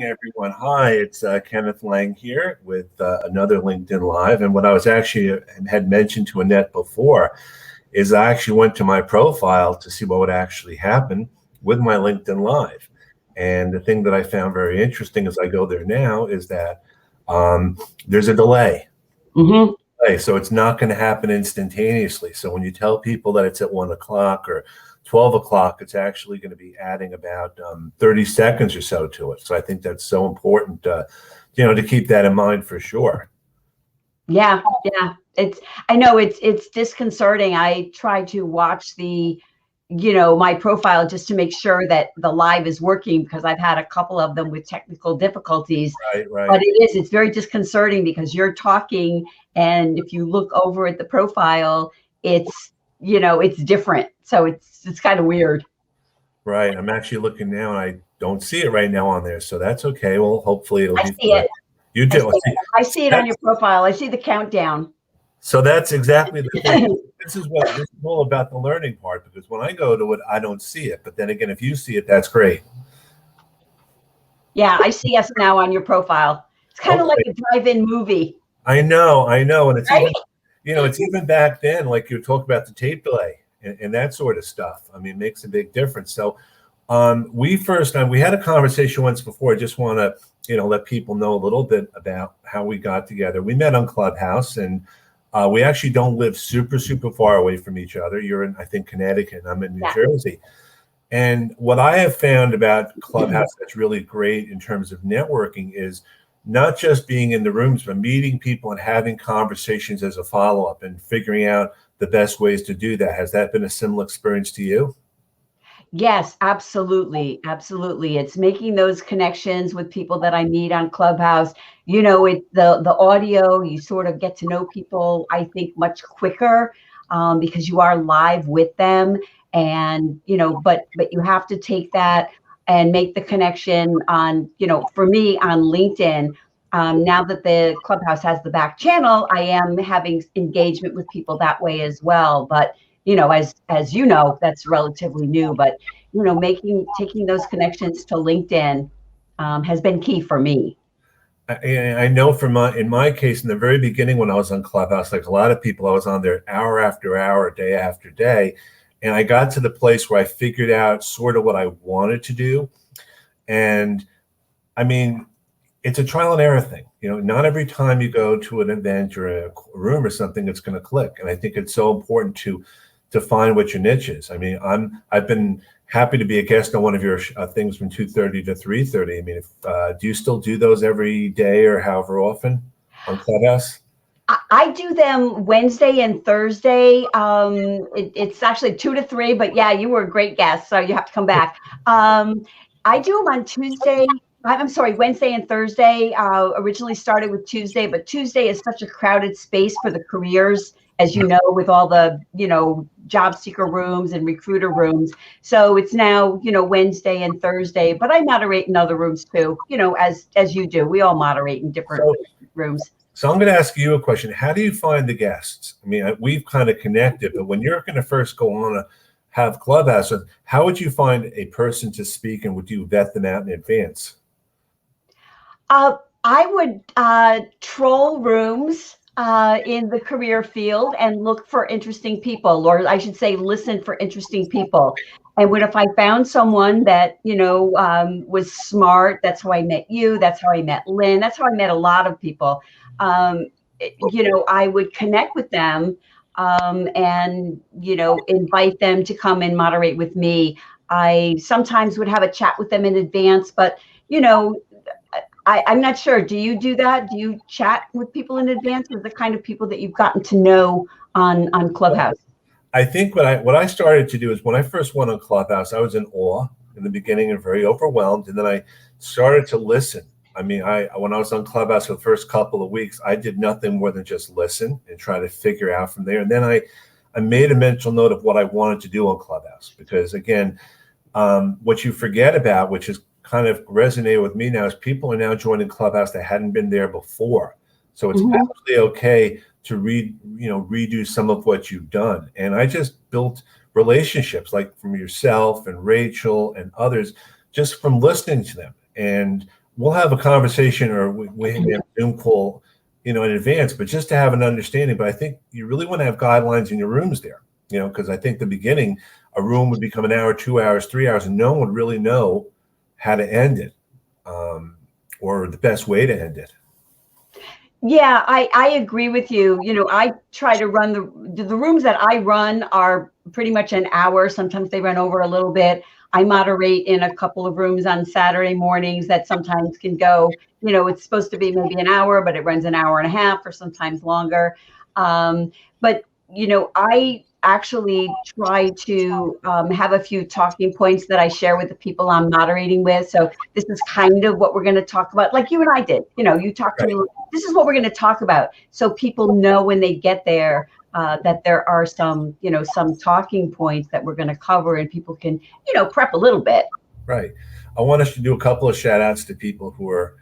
everyone. Hi, it's Kenneth Lang here with another LinkedIn Live. And what I was actually had mentioned to Annette before is I actually went to my profile to see what would actually happen with my LinkedIn Live. And the thing that I found very interesting as I go there now is that there's a delay. Mm-hmm. So it's not going to happen instantaneously. So when you tell people that it's at 1 o'clock or 12 o'clock, it's actually going to be adding about 30 seconds or so to it. So I think that's so important, to keep that in mind for sure. Yeah. I know it's disconcerting. I try to watch my profile just to make sure that the live is working because I've had a couple of them with technical difficulties. Right. But it's very disconcerting because you're talking, and if you look over at the profile, it's different. So it's kind of weird. Right. I'm actually looking now and I don't see it right now on there. So that's okay. Well, hopefully it'll be see it. You do. I see it on your profile. I see the countdown. So that's exactly the thing. This is all about the learning part, because when I go to it, I don't see it. But then again, if you see it, that's great. Yeah, I see us now on your profile. It's kind of like a drive-in movie. I know. And it's right? it's even back then, like you talk about the tape delay and that sort of stuff. I mean, it makes a big difference. So we had a conversation once before. I just want to, let people know a little bit about how we got together. We met on Clubhouse, and we actually don't live super, super far away from each other. You're in, I think, Connecticut, and I'm in New Jersey. And what I have found about Clubhouse that's really great in terms of networking is not just being in the rooms, but meeting people and having conversations as a follow-up and figuring out the best ways to do that. Has that been a similar experience to you? Yes, absolutely. It's making those connections with people that I meet on Clubhouse. The audio, you sort of get to know people, I think, much quicker because you are live with them. And, but you have to take that and make the connection on, for me on LinkedIn. Now that the Clubhouse has the back channel, I am having engagement with people that way as well. But as you know, that's relatively new, but taking those connections to LinkedIn has been key for me. I know in my case, in the very beginning when I was on Clubhouse, like a lot of people, I was on there hour after hour, day after day. And I got to the place where I figured out sort of what I wanted to do. And I mean, it's a trial and error thing. Not every time you go to an event or a room or something, it's going to click. And I think it's so important to find what your niche is. I mean, I've been happy to be a guest on one of your things from 2:30 to 3:30. I mean, do you still do those every day or however often on Clubhouse? I do them Wednesday and Thursday. It's actually 2 to 3, but yeah, you were a great guest, so you have to come back. I do them on Wednesday and Thursday. Originally started with Tuesday, but Tuesday is such a crowded space for the careers, as you know, with all the, job seeker rooms and recruiter rooms. So it's now, Wednesday and Thursday, but I moderate in other rooms too, as you do. We all moderate in different rooms. So I'm going to ask you a question. How do you find the guests? I mean, we've kind of connected, but when you're going to first go on to have Clubhouse, how would you find a person to speak, and would you vet them out in advance? I would troll rooms in the career field and look for interesting people, or I should say, listen for interesting people. And if I found someone that, was smart, that's how I met you. That's how I met Lynn. That's how I met a lot of people. I would connect with them and, invite them to come and moderate with me. I sometimes would have a chat with them in advance, but, I'm not sure. Do you do that? Do you chat with people in advance, or the kind of people that you've gotten to know on Clubhouse? I think what I started to do is when I first went on Clubhouse, I was in awe in the beginning and very overwhelmed. And then I started to listen. I mean, when I was on Clubhouse for the first couple of weeks, I did nothing more than just listen and try to figure out from there. And then I made a mental note of what I wanted to do on Clubhouse, because again, what you forget about, which is kind of resonated with me now, is people are now joining Clubhouse that hadn't been there before. So it's absolutely okay to redo some of what you've done. And I just built relationships like from yourself and Rachel and others just from listening to them. And we'll have a conversation or we have a Zoom call, in advance, but just to have an understanding. But I think you really want to have guidelines in your rooms there, because I think the beginning, a room would become an hour, 2 hours, 3 hours, and no one would really know how to end it, or the best way to end it. Yeah, I agree with you. I try to run the rooms that I run are pretty much an hour. Sometimes they run over a little bit. I moderate in a couple of rooms on Saturday mornings that sometimes can go, it's supposed to be maybe an hour, but it runs an hour and a half or sometimes longer. But, I actually try to have a few talking points that I share with the people I'm moderating with. So this is kind of what we're going to talk about, like you and I did. You talked to me, this is what we're going to talk about. So people know when they get there that there are some talking points that we're going to cover, and people can, prep a little bit. Right. I want us to do a couple of shout outs to people who are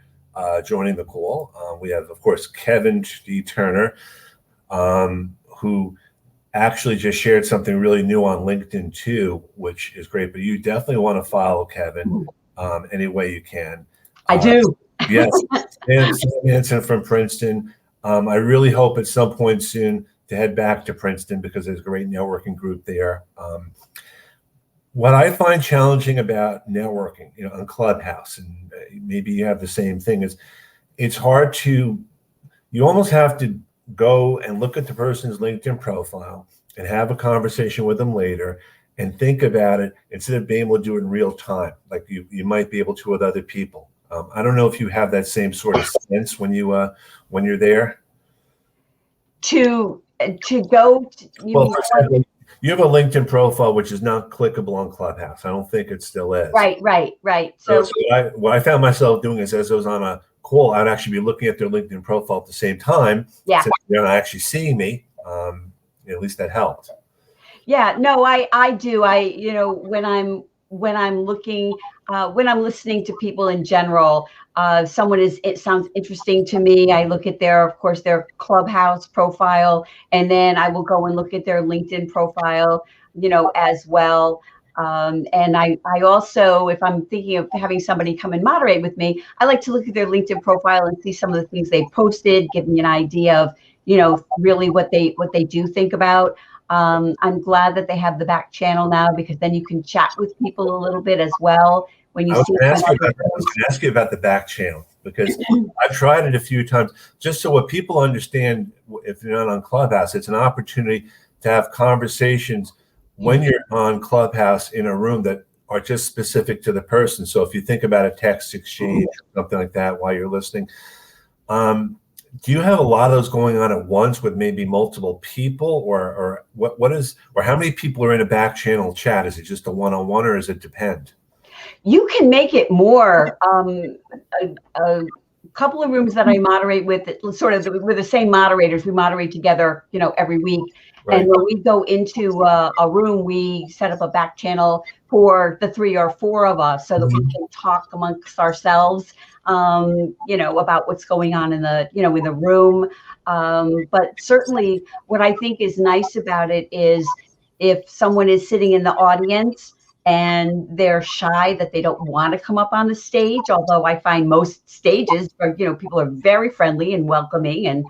joining the call. We have, of course, Kevin D. Turner, who actually just shared something really new on LinkedIn too, which is great. But you definitely want to follow Kevin any way you can. I do. Yes. And Sam Hansen from Princeton. I really hope at some point soon to head back to Princeton because there's a great networking group there. What I find challenging about networking, on Clubhouse, and maybe you have the same thing, is it's hard to, you almost have to go and look at the person's LinkedIn profile and have a conversation with them later and think about it instead of being able to do it in real time, like you might be able to with other people. I don't know if you have that same sort of sense when you're there. To go. Well, for example, you have a LinkedIn profile which is not clickable on Clubhouse. I don't think it still is. Right. So what I found myself doing is, as I was on a call, I'd actually be looking at their LinkedIn profile at the same time. Yeah. Since they're not actually seeing me. At least that helped. Yeah, no, I do. When I'm looking, when I'm listening to people in general, it sounds interesting to me. I look at of course, their Clubhouse profile, and then I will go and look at their LinkedIn profile, as well. And I also, if I'm thinking of having somebody come and moderate with me, I like to look at their LinkedIn profile and see some of the things they posted, give me an idea of, really what they do think about. I'm glad that they have the back channel now, because then you can chat with people a little bit as well. When you I was going to ask you about the back channel, because I've tried it a few times, just so what people understand. If you're not on Clubhouse, it's an opportunity to have conversations when you're on Clubhouse in a room that are just specific to the person. So if you think about a text exchange or something like that while you're listening, do you have a lot of those going on at once with maybe multiple people, or how many people are in a back channel chat? Is it just a one-on-one, or does it depend? You can make it more. A couple of rooms that I moderate with, sort of with the same moderators, we moderate together, every week. Right. And when we go into a room, we set up a back channel for the 3 or 4 of us, so that we can talk amongst ourselves, about what's going on in the, in the room. But certainly what I think is nice about it is if someone is sitting in the audience and they're shy, that they don't want to come up on the stage, although I find most stages are, people are very friendly and welcoming, and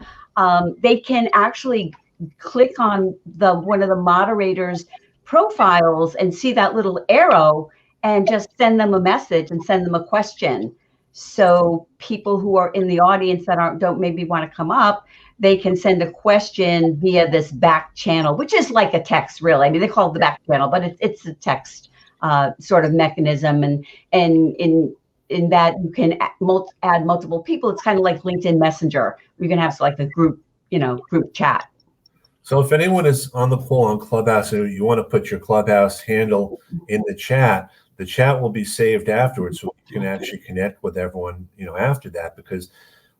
they can actually click on one of the moderators' profiles and see that little arrow and just send them a message and send them a question. So people who are in the audience that don't maybe want to come up, they can send a question via this back channel, which is like a text, really. I mean, they call it the back channel, but it's a text sort of mechanism, and in that you can add multiple people. It's kind of like LinkedIn Messenger. You can have like a group chat. So if anyone is on the call on Clubhouse and you want to put your Clubhouse handle in the chat will be saved afterwards, so you can actually connect with everyone, after that, because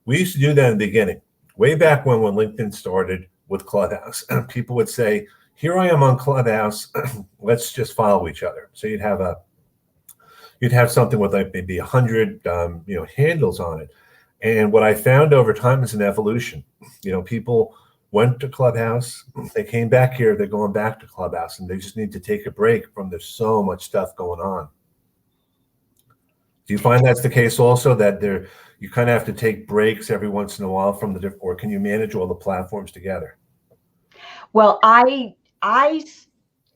we used to do that in the beginning, way back when LinkedIn started with Clubhouse. People would say, here I am on Clubhouse, let's just follow each other. So you'd have something with like maybe 100 handles on it. And what I found over time is an evolution. People went to Clubhouse, they came back here, they're going back to Clubhouse, and they just need to take a break from there's so much stuff going on. Do you find that's the case also, that you kind of have to take breaks every once in a while from the different, or can you manage all the platforms together? Well, I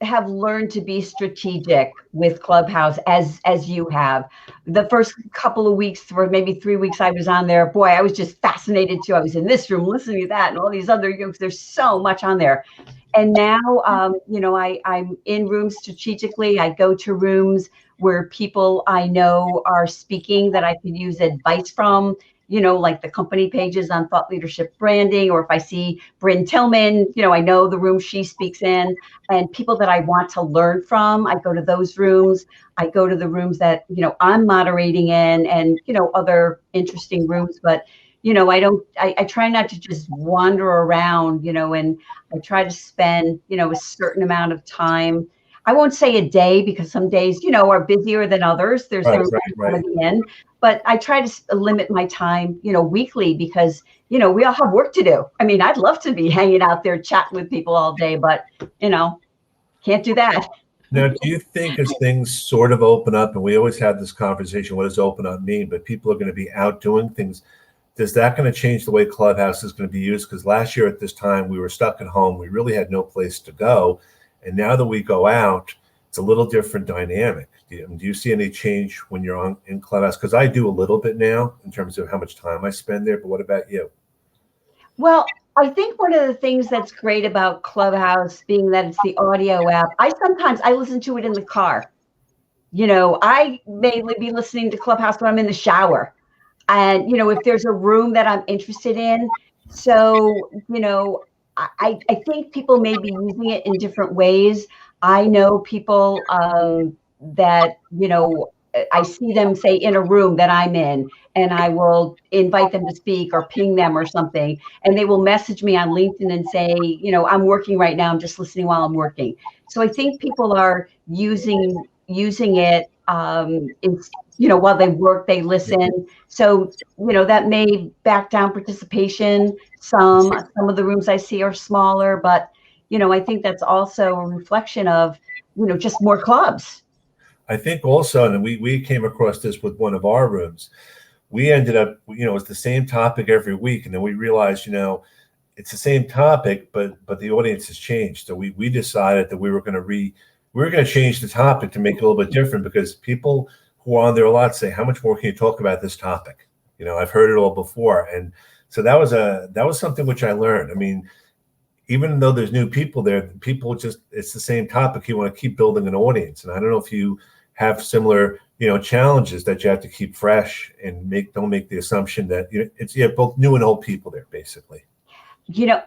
have learned to be strategic with Clubhouse as you have. The first couple of weeks, for maybe 3 weeks I was on there, boy, I was just fascinated too. I was in this room listening to that and all these other, there's so much on there. And now, I'm in rooms strategically. I go to rooms where people I know are speaking that I could use advice from, like the company pages on thought leadership branding, or if I see Bryn Tillman, I know the room she speaks in, and people that I want to learn from, I go to those rooms. I go to the rooms that, I'm moderating in, and, other interesting rooms, but I try not to just wander around, and I try to spend, a certain amount of time. I won't say a day, because some days, are busier than others. There's Right, rooms right, right. in, but I try to limit my time, weekly, because, we all have work to do. I mean, I'd love to be hanging out there chatting with people all day, but, can't do that. Now, do you think as things sort of open up, and we always have this conversation, what does open up mean? But people are going to be out doing things. Is that going to change the way Clubhouse is going to be used? Because last year at this time, we were stuck at home. We really had no place to go. And now that we go out, it's a little different dynamic. Do you see any change when you're in Clubhouse? Because I do a little bit now in terms of how much time I spend there. But what about you? Well, I think one of the things that's great about Clubhouse, being that it's the audio app, I listen to it in the car. I may be listening to Clubhouse when I'm in the shower. And, if there's a room that I'm interested in. So, I think people may be using it in different ways. I know people that, I see them, say, in a room that I'm in, and I will invite them to speak or ping them or something. And they will message me on LinkedIn and say, I'm working right now. I'm just listening while I'm working. So I think people are using it, while they work, they listen. So, that may back down participation. Some of the rooms I see are smaller, but, I think that's also a reflection of, just more clubs. I think also, and we came across this with one of our rooms, we ended up, it's the same topic every week. And then we realized, it's the same topic, but the audience has changed. So we decided that we were going to change the topic to make it a little bit different, because people who are on there a lot say, how much more can you talk about this topic? I've heard it all before. And so that was something which I learned. I mean, even though there's new people there, it's the same topic. You want to keep building an audience. And I don't know if you have similar, challenges that you have to keep fresh, and don't make the assumption that it's both new and old people there, basically.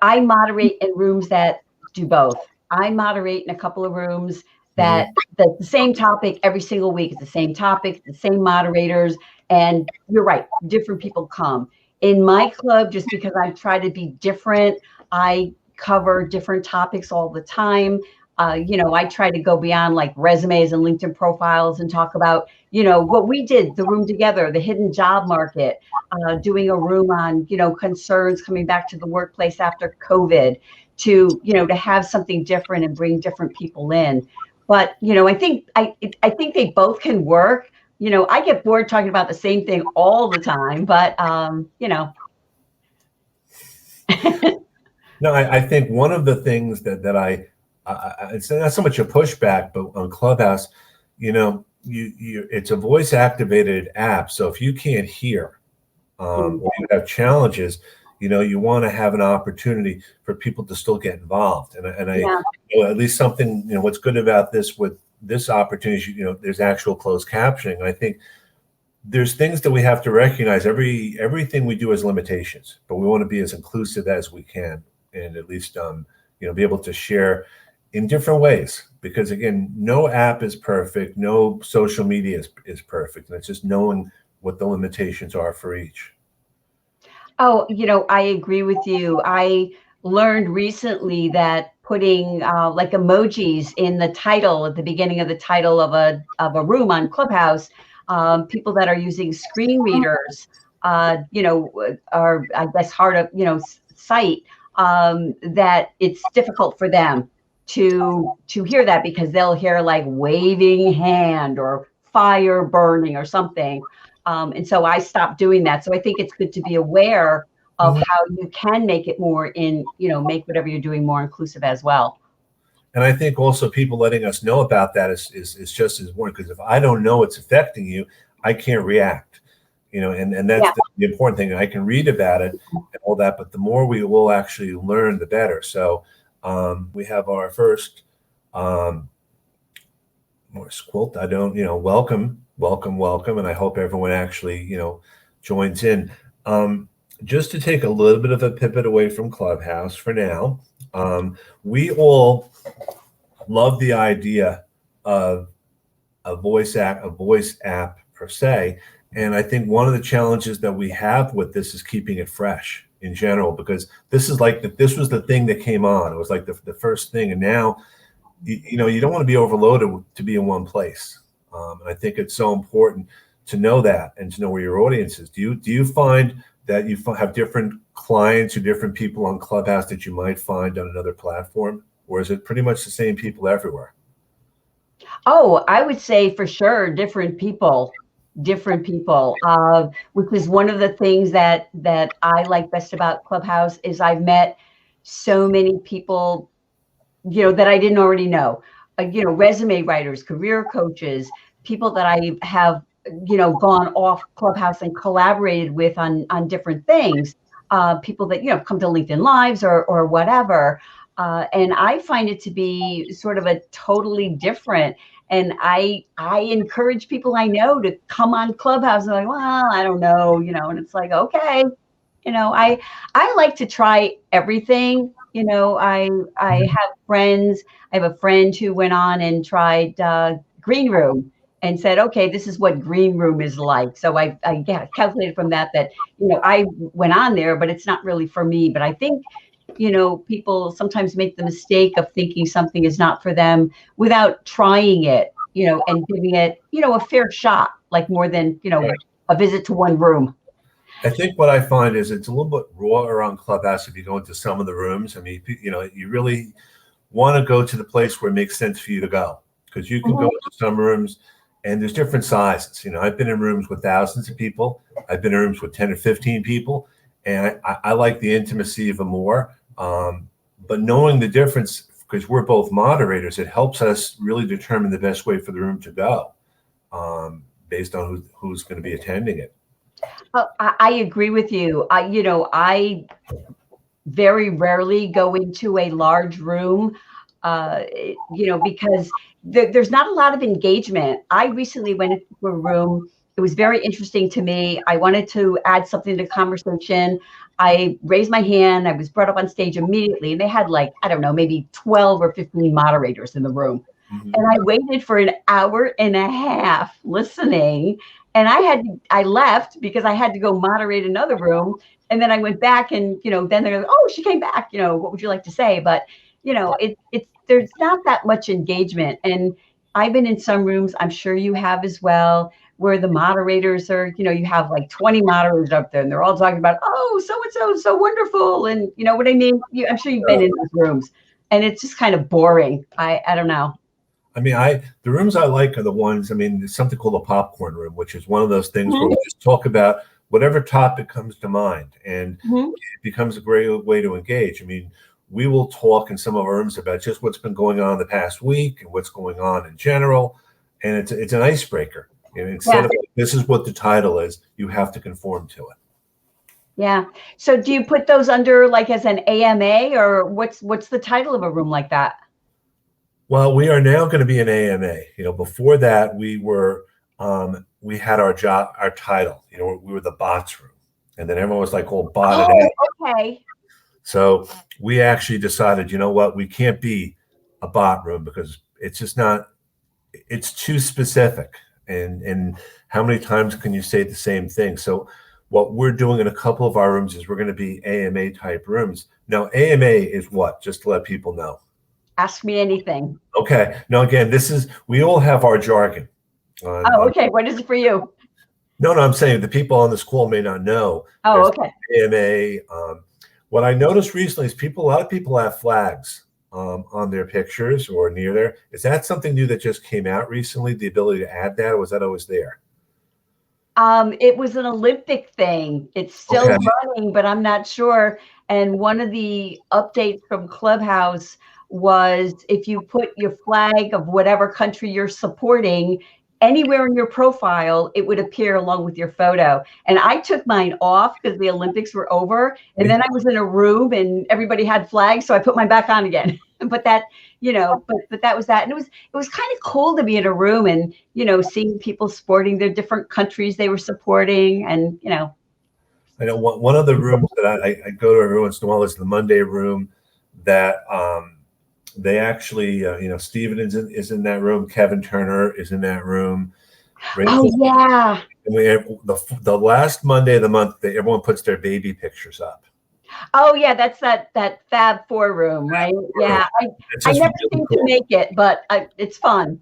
I moderate in rooms that do both. I moderate in a couple of rooms that that's the same topic every single week. It's the same topic, the same moderators, and you're right, different people come. In my club, just because I try to be different, I cover different topics all the time. I try to go beyond like resumes and LinkedIn profiles and talk about, what we did, the room together, the hidden job market, doing a room on, concerns coming back to the workplace after COVID, to have something different and bring different people in. But, I think they both can work. I get bored talking about the same thing all the time, but, No, I think one of the things that it's not so much a pushback, but on Clubhouse, it's a voice activated app. So if you can't hear, or you have challenges, you want to have an opportunity for people to still get involved. And at least something, what's good about this with this opportunity is, there's actual closed captioning. And I think there's things that we have to recognize. Everything we do has limitations, but we want to be as inclusive as we can, and at least, be able to share in different ways, because again, no app is perfect. No social media is perfect. And it's just knowing what the limitations are for each. Oh, I agree with you. I learned recently that putting like emojis in the title, at the beginning of the title of a room on Clubhouse, people that are using screen readers, are, I guess, hard to, sight, that it's difficult for them to hear that, because they'll hear like waving hand or fire burning or something. And so I stopped doing that. So I think it's good to be aware of how you can make it more make whatever you're doing more inclusive as well. And I think also people letting us know about that is just as important, because if I don't know it's affecting you, I can't react, and that's the important thing. I can read about it and all that, but the more we will actually learn, the better. So we have our first Morse quilt. I don't, welcome. And I hope everyone actually, joins in. Just to take a little bit of a pivot away from Clubhouse for now, we all love the idea of a voice app per se. And I think one of the challenges that we have with this is keeping it fresh in general, because this is this was the thing that came on. It was like the first thing. And now, you don't want to be overloaded to be in one place. And I think it's so important to know that and to know where your audience is. Do you find that you have different clients or different people on Clubhouse that you might find on another platform? Or is it pretty much the same people everywhere? Oh, I would say for sure, different people, which is one of the things that I like best about Clubhouse is I've met so many people, that I didn't already know, resume writers, career coaches, people that I have, gone off Clubhouse and collaborated with on different things, people that, come to LinkedIn Lives or whatever. And I find it to be sort of a totally different. And I encourage people I know to come on Clubhouse. And like, well, I don't know, and it's like, okay, I like to try everything. I have friends. I have a friend who went on and tried Green Room and said, okay, this is what Green Room is like. So I calculated from that, I went on there, but it's not really for me. But I think, people sometimes make the mistake of thinking something is not for them without trying it, and giving it, a fair shot, like more than, a visit to one room. I think what I find is it's a little bit raw around Clubhouse if you go into some of the rooms. I mean, you really want to go to the place where it makes sense for you to go, because you can go into some rooms and there's different sizes. I've been in rooms with thousands of people. I've been in rooms with 10 or 15 people, and I like the intimacy of it more. But knowing the difference, because we're both moderators, it helps us really determine the best way for the room to go, based on who's going to be attending it. I agree with you. I very rarely go into a large room, because there's not a lot of engagement. I recently went into a room. It was very interesting to me. I wanted to add something to the conversation. I raised my hand. I was brought up on stage immediately. And they had maybe 12 or 15 moderators in the room. Mm-hmm. And I waited for an hour and a half listening. And I left because I had to go moderate another room. And then I went back and, then they're like, oh, she came back. What would you like to say? But, there's not that much engagement. And I've been in some rooms, I'm sure you have as well, where the moderators are, you have like 20 moderators up there and they're all talking about, oh, so-and-so is so wonderful. And you know what I mean? I'm sure you've been in those rooms and it's just kind of boring. I don't know. I mean, the rooms I like are the ones, there's something called a popcorn room, which is one of those things where we just talk about whatever topic comes to mind, and it becomes a great way to engage. We will talk in some of our rooms about just what's been going on the past week and what's going on in general. And it's an icebreaker. Instead of this is what the title is, you have to conform to it. Yeah. So do you put those under like as an AMA, or what's the title of a room like that? Well, we are now going to be an AMA. Before that we were we had our title. We were the bots room, and then everyone was like all botted out. Okay. So we actually decided, we can't be a bot room because it's just not. It's too specific, and how many times can you say the same thing? So what we're doing in a couple of our rooms is we're going to be AMA type rooms. Now, AMA is what? Just to let people know. Ask me anything. Okay. Now, again, we all have our jargon. Okay. What is it for you? No, I'm saying the people on this call may not know. Oh, okay. AMA. What I noticed recently is a lot of people have flags on their pictures or near there. Is that something new that just came out recently, the ability to add that, or was that always there? It was an Olympic thing. It's still running, but I'm not sure. And one of the updates from Clubhouse was if you put your flag of whatever country you're supporting anywhere in your profile, it would appear along with your photo. And I took mine off because the Olympics were over. And then I was in a room and everybody had flags, so I put mine back on again. But that, but that was that. And it was kind of cool to be in a room and, seeing people sporting their different countries they were supporting. And, I know one of the rooms that I go to every once in a while is the Monday room that they actually, Steven is in that room. Kevin Turner is in that room. Oh, yeah. And we have the last Monday of the month, everyone puts their baby pictures up. Oh, yeah. That's that Fab Four room, right? Yeah. I never seem to make it, but it's fun.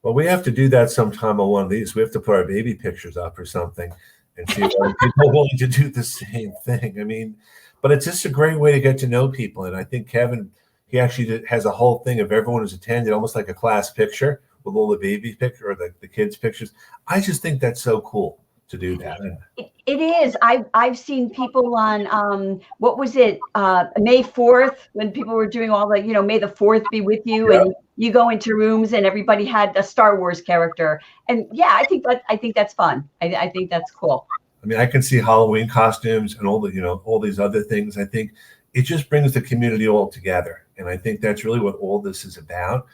Well, we have to do that sometime on one of these. We have to put our baby pictures up or something and see if people are willing to do the same thing. I mean, but it's just a great way to get to know people. And I think Kevin, he actually has a whole thing of everyone who's attended, almost like a class picture with all the baby picture or the kids' pictures. I just think that's so cool to do that. It is. I've seen people on what was it, May 4th, when people were doing all the, May the 4th be with you, and you go into rooms and everybody had a Star Wars character. And yeah, I think that's fun. I think that's cool. I mean, I can see Halloween costumes and all these other things. I think it just brings the community all together. And I think that's really what all this is about.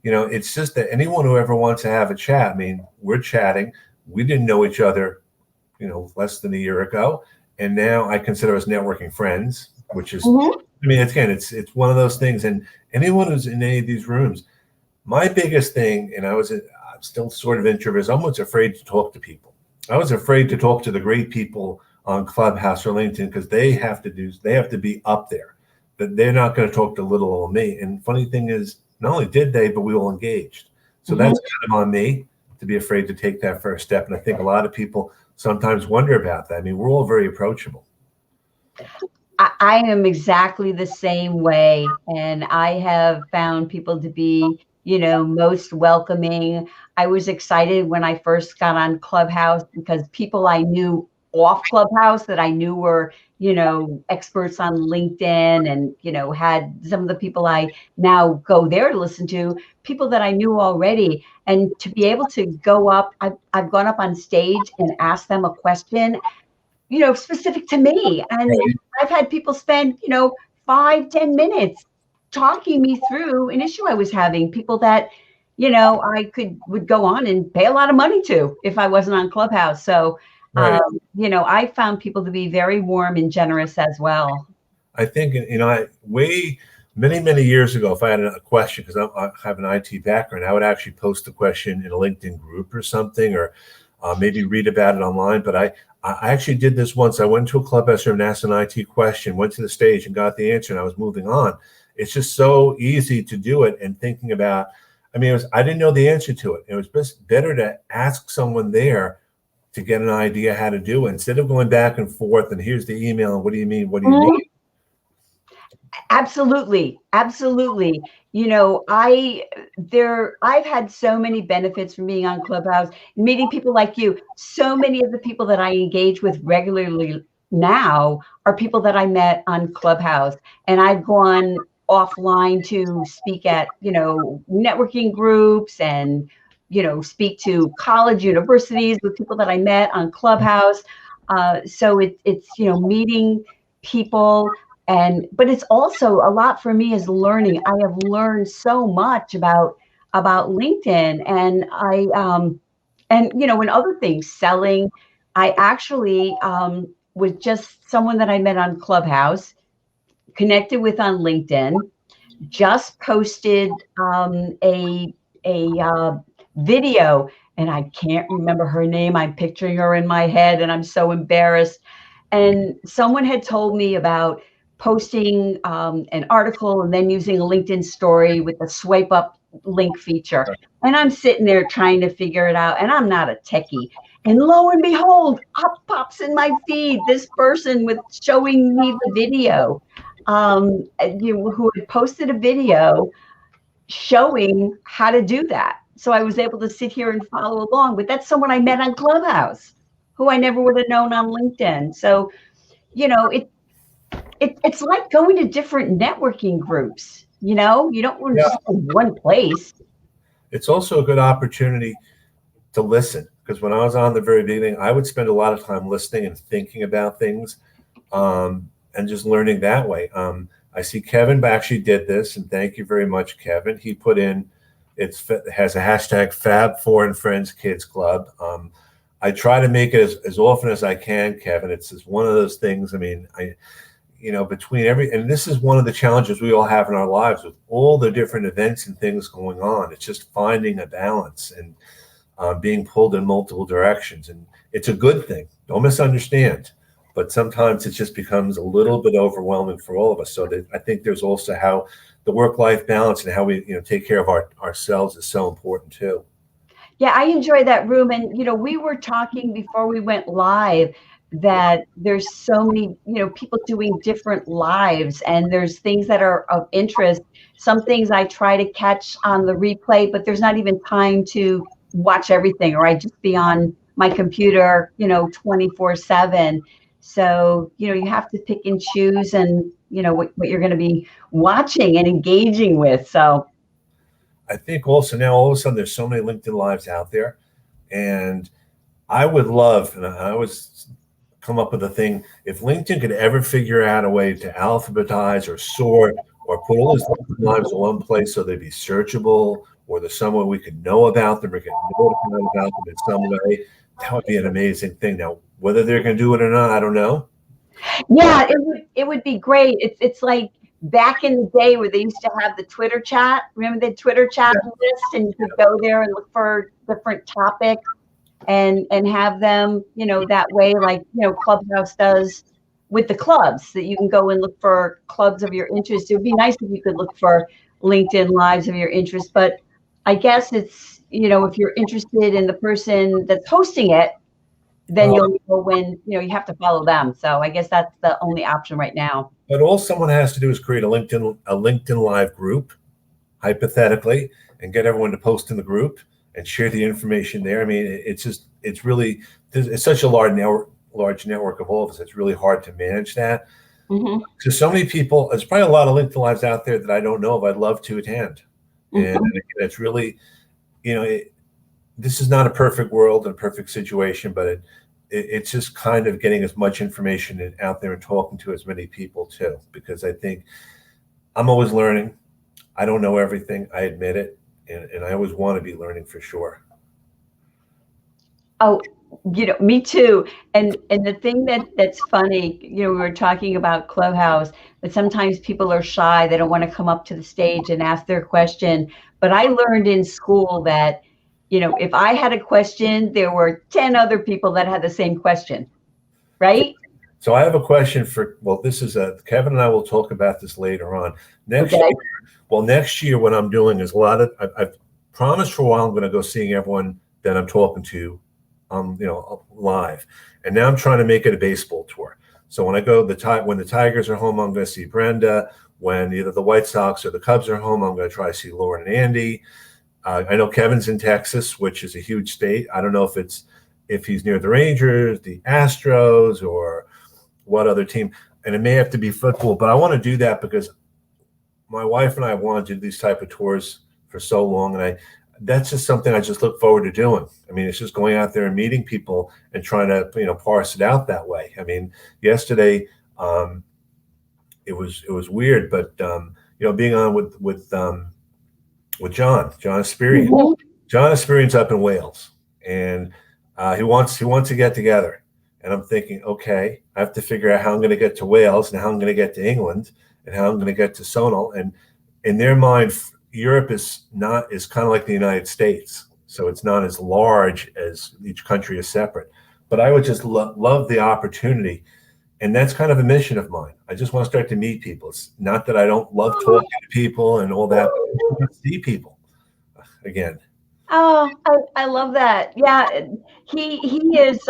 It's just that anyone who ever wants to have a chat, I mean, we're chatting. We didn't know each other, less than a year ago. And now I consider us networking friends, which is, I mean, it's one of those things. And anyone who's in any of these rooms, my biggest thing, and I'm still sort of introvert, I'm almost afraid to talk to people. I was afraid to talk to the great people on Clubhouse or LinkedIn because they have to be up there. That they're not going to talk to little old me. And funny thing is, not only did they, but we all engaged. So that's kind of on me to be afraid to take that first step. And I think a lot of people sometimes wonder about that. I mean, we're all very approachable. I am exactly the same way. And I have found people to be, most welcoming. I was excited when I first got on Clubhouse because people I knew off Clubhouse that I knew were, experts on LinkedIn and, had some of the people I now go there to listen to, people that I knew already. And to be able to go up, I've gone up on stage and asked them a question, specific to me. And I've had people spend, 5-10 minutes talking me through an issue I was having, people that, I would go on and pay a lot of money to if I wasn't on Clubhouse. So, I found people to be very warm and generous as well. I think, many, many years ago, if I had a question, because I have an IT background, I would actually post the question in a LinkedIn group or something, or maybe read about it online. But I actually did this once. I went to a Clubhouse room and asked an IT question, went to the stage and got the answer, and I was moving on. It's just so easy to do it. And thinking about, I didn't know the answer to it. It was just better to ask someone there to get an idea how to do it instead of going back and forth. And here's the email. And what do you mean? What do you mean? Absolutely. Absolutely. I've had so many benefits from being on Clubhouse, meeting people like you. So many of the people that I engage with regularly now are people that I met on Clubhouse, and I've gone offline to speak at, networking groups and, speak to college universities with people that I met on Clubhouse. So it's, meeting people. But it's also a lot for me is learning. I have learned so much about LinkedIn and and other things, selling. I actually was just someone that I met on Clubhouse, connected with on LinkedIn, just posted a video, and I can't remember her name. I'm picturing her in my head and I'm so embarrassed. And someone had told me about posting an article and then using a LinkedIn story with the swipe up link feature. And I'm sitting there trying to figure it out, and I'm not a techie. And lo and behold, up pops in my feed this person with showing me the video, who had posted a video showing how to do that. So I was able to sit here and follow along. But that's someone I met on Clubhouse, who I never would have known on LinkedIn. So, it's like going to different networking groups. You don't want to just go one place. It's also a good opportunity to listen, because when I was on the very beginning, I would spend a lot of time listening and thinking about things, and just learning that way. I see Kevin actually did this, and thank you very much, Kevin. He put in, it has a hashtag Fab4 and Friends Kids Club. I try to make it as often as I can, Kevin. It's just one of those things. I mean, between and this is one of the challenges we all have in our lives with all the different events and things going on. It's just finding a balance and being pulled in multiple directions. And it's a good thing. Don't misunderstand. But sometimes it just becomes a little bit overwhelming for all of us. So I think there's also how the work-life balance and how we take care of ourselves is so important too. Yeah, I enjoy that room. And, we were talking before we went live that there's so many, people doing different lives, and there's things that are of interest. Some things I try to catch on the replay, but there's not even time to watch everything, or I just be on my computer, 24/7. So, you have to pick and choose and, what you're going to be watching and engaging with. So I think also now all of a sudden there's so many LinkedIn Lives out there, and I would love, and I always come up with a thing, if LinkedIn could ever figure out a way to alphabetize or sort or put all these LinkedIn Lives in one place so they'd be searchable, or there's someone we could know about them or get notified about them in some way, that would be an amazing thing. Now, whether they're going to do it or not, I don't know. Yeah, it would be great. It's like back in the day where they used to have the Twitter chat. Remember the Twitter chat list, and you could go there and look for different topics and have them, that way, like, Clubhouse does with the clubs, that you can go and look for clubs of your interest. It would be nice if you could look for LinkedIn Lives of your interest, but I guess it's, if you're interested in the person that's hosting it, then you'll know when, you have to follow them. So I guess that's the only option right now. But all someone has to do is create a LinkedIn Live group, hypothetically, and get everyone to post in the group and share the information there. I mean, it's such a large network of all of us. It's really hard to manage that. Mm-hmm. Because so many people, there's probably a lot of LinkedIn Lives out there that I don't know if I'd love to attend. Mm-hmm. And again, it's really, this is not a perfect world and a perfect situation, but it's just kind of getting as much information out there and talking to as many people too, because I think I'm always learning. I don't know everything. I admit it. And I always want to be learning for sure. Oh, me too. And the thing that's funny, we were talking about Clubhouse, but sometimes people are shy. They don't want to come up to the stage and ask their question. But I learned in school that, if I had a question, there were 10 other people that had the same question, right? So I have a question this is Kevin and I will talk about this later on. Next year, what I'm doing is I've promised for a while I'm going to go seeing everyone that I'm talking to, live. And now I'm trying to make it a baseball tour. So when I go, when the Tigers are home, I'm going to see Brenda. When either the White Sox or the Cubs are home, I'm going to try to see Lauren and Andy. I know Kevin's in Texas, which is a huge state. I don't know if he's near the Rangers, the Astros, or what other team. And it may have to be football, but I want to do that because my wife and I have wanted to do these type of tours for so long, and that's just something I just look forward to doing. I mean, it's just going out there and meeting people and trying to parse it out that way. I mean, yesterday it was weird, but being on with John Aspirian. Mm-hmm. John Aspirian's up in Wales, and he wants to get together. And I'm thinking, okay, I have to figure out how I'm going to get to Wales and how I'm going to get to England and how I'm going to get to Sonal. And in their mind, Europe is kind of like the United States. So it's not as large as each country is separate. But I would just love the opportunity. And that's kind of a mission of mine. I just want to start to meet people. It's not that I don't love talking to people and all that, but I want to see people again. Oh, I love that. Yeah, he is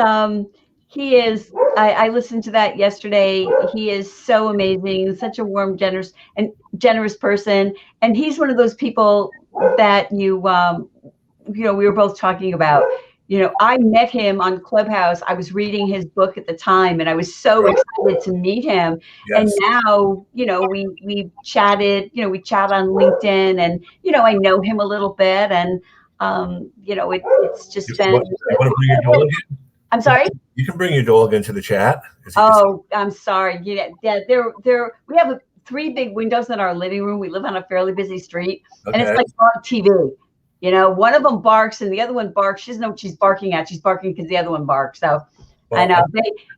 he is I listened to that yesterday. He is so amazing, such a warm, generous person. And he's one of those people that we were both talking about. I met him on Clubhouse. I was reading his book at the time, and I was so Right. excited to meet him. And Yes. now, we chatted. We chat on LinkedIn, and I know him a little bit, and it's just been. You want to bring your dog in? I'm sorry. You can bring your dog into the chat. Oh, I'm sorry. Yeah, there. We have three big windows in our living room. We live on a fairly busy street, and it's Okay. like on TV. One of them barks and the other one barks. She doesn't know what she's barking at. She's barking because the other one barks. So I Well, know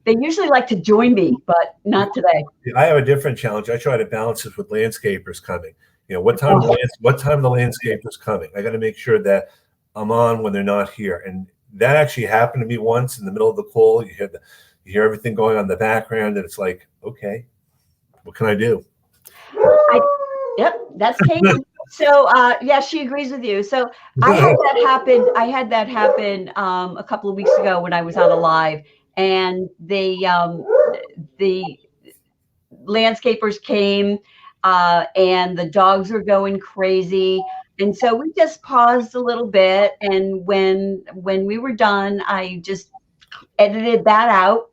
they usually like to join me, but not today. I have a different challenge. I try to balance this with landscapers coming. What time the landscaper's coming? I got to make sure that I'm on when they're not here. And that actually happened to me once in the middle of the call. You hear everything going on in the background, and it's like, okay, what can I do? Yep, that's Katie. So yeah, she agrees with you. So I had that happen a couple of weeks ago when I was on a live, and the landscapers came, and the dogs were going crazy. And so we just paused a little bit, and when we were done, I just edited that out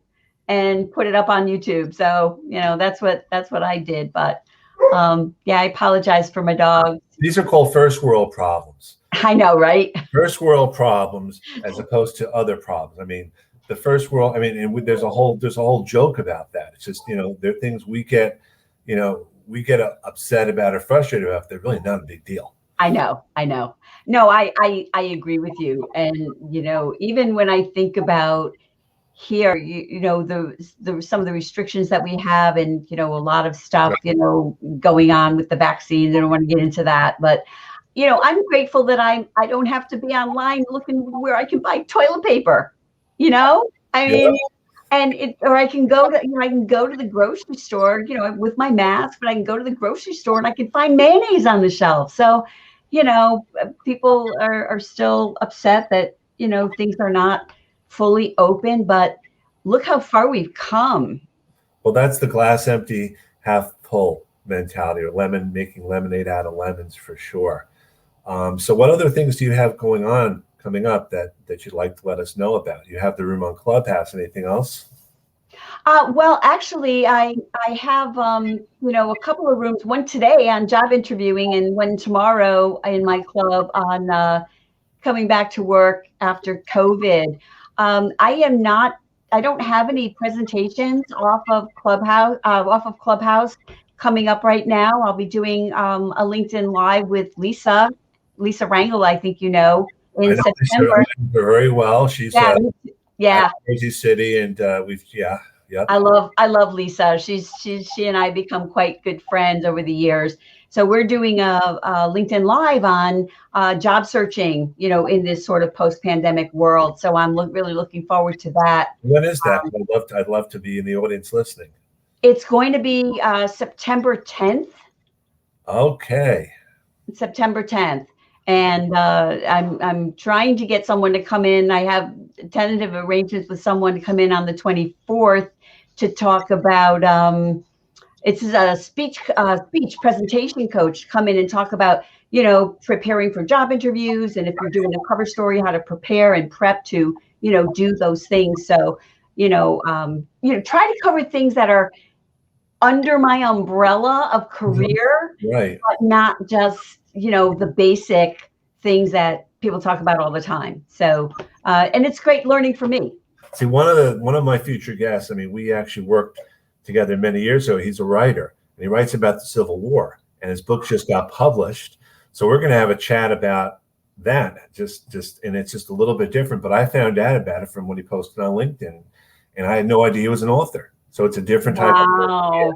and put it up on YouTube. So that's what I did. But yeah, I apologize for my dog. These are called first world problems. I know, right? First world problems as opposed to other problems. I mean, the first world. I mean, and there's a whole joke about that. It's just there are things we get upset about or frustrated about. They're really not a big deal. I know. No, I agree with you. And even when I think about here, the some of the restrictions that we have, and a lot of stuff, going on with the vaccines. I don't want to get into that, but I'm grateful that I don't have to be online looking where I can buy toilet paper. I mean, or I can go to the grocery store, with my mask, but I can go to the grocery store and I can find mayonnaise on the shelf. So, people are still upset that things are not fully open, but look how far we've come. Well, that's the glass empty, half full mentality, or making lemonade out of lemons for sure. So what other things do you have coming up that you'd like to let us know about? You have the room on Clubhouse. Anything else? Well, actually, I have a couple of rooms. One today on job interviewing, and one tomorrow in my club on coming back to work after COVID. I don't have any presentations off of Clubhouse coming up right now. I'll be doing a LinkedIn Live with Lisa Rangel, I think in September. Lisa very well. She's yeah. Crazy City, and Yep. I love Lisa. She and I become quite good friends over the years. So we're doing a LinkedIn Live on job searching, in this sort of post-pandemic world. So I'm really looking forward to that. When is that? I'd love to be in the audience listening. It's going to be September 10th. Okay. September 10th. And I'm trying to get someone to come in. I have tentative arrangements with someone to come in on the 24th to talk about. It's a speech presentation coach to come in and talk about preparing for job interviews, and if you're doing a cover story, how to prepare and prep to do those things. So try to cover things that are under my umbrella of career, right? But not just the basic things that people talk about all the time. So, and it's great learning for me. See, one of my future guests, I mean, we actually worked together many years ago. He's a writer, and he writes about the Civil War, and his book just got published. So we're going to have a chat about that. And it's just a little bit different. But I found out about it from when he posted on LinkedIn, and I had no idea he was an author. So it's a different type of book.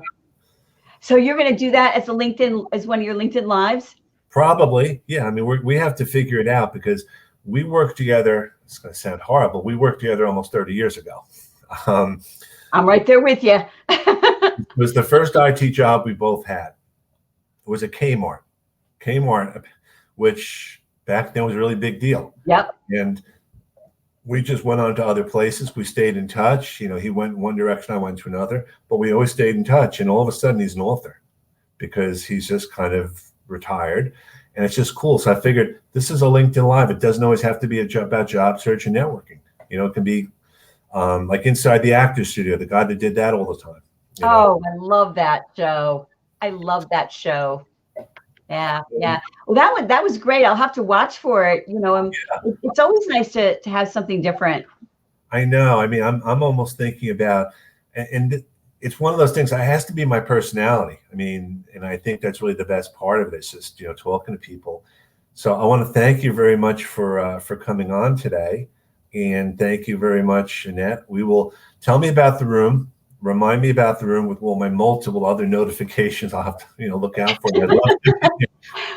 So you're going to do that as one of your LinkedIn lives? Probably, yeah. I mean, we have to figure it out because we worked together. It's going to sound horrible. We worked together almost 30 years ago. I'm right there with you. It was the first IT job we both had. It was at Kmart, which back then was a really big deal. Yep. And we just went on to other places. We stayed in touch. You know, he went one direction, I went to another, but we always stayed in touch. And all of a sudden he's an author because he's just kind of retired. And it's just cool. So I figured this is a LinkedIn Live. It doesn't always have to be about job search and networking. You know, it can be like Inside the Actors Studio, the guy that did that all the time. You know? Oh, I love that show. I love that show. Yeah, yeah. Well, that was great. I'll have to watch for it. You know, it's always nice to have something different. I know. I mean, I'm almost thinking about, and it's one of those things. It has to be my personality. I mean, and I think that's really the best part of it. It's just, you know, talking to people. So I want to thank you very much for coming on today, and thank you very much, Annette. We will tell me about the room. Remind me about the room with all my multiple other notifications. I'll have to, you know, look out for them.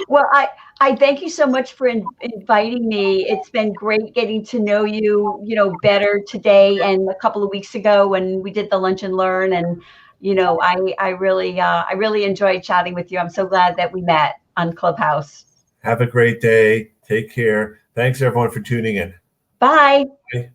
Well, I thank you so much for inviting me. It's been great getting to know you, you know, better today and a couple of weeks ago when we did the Lunch and Learn. And, you know, I really enjoyed chatting with you. I'm so glad that we met on Clubhouse. Have a great day. Take care. Thanks everyone for tuning in. Bye. Bye.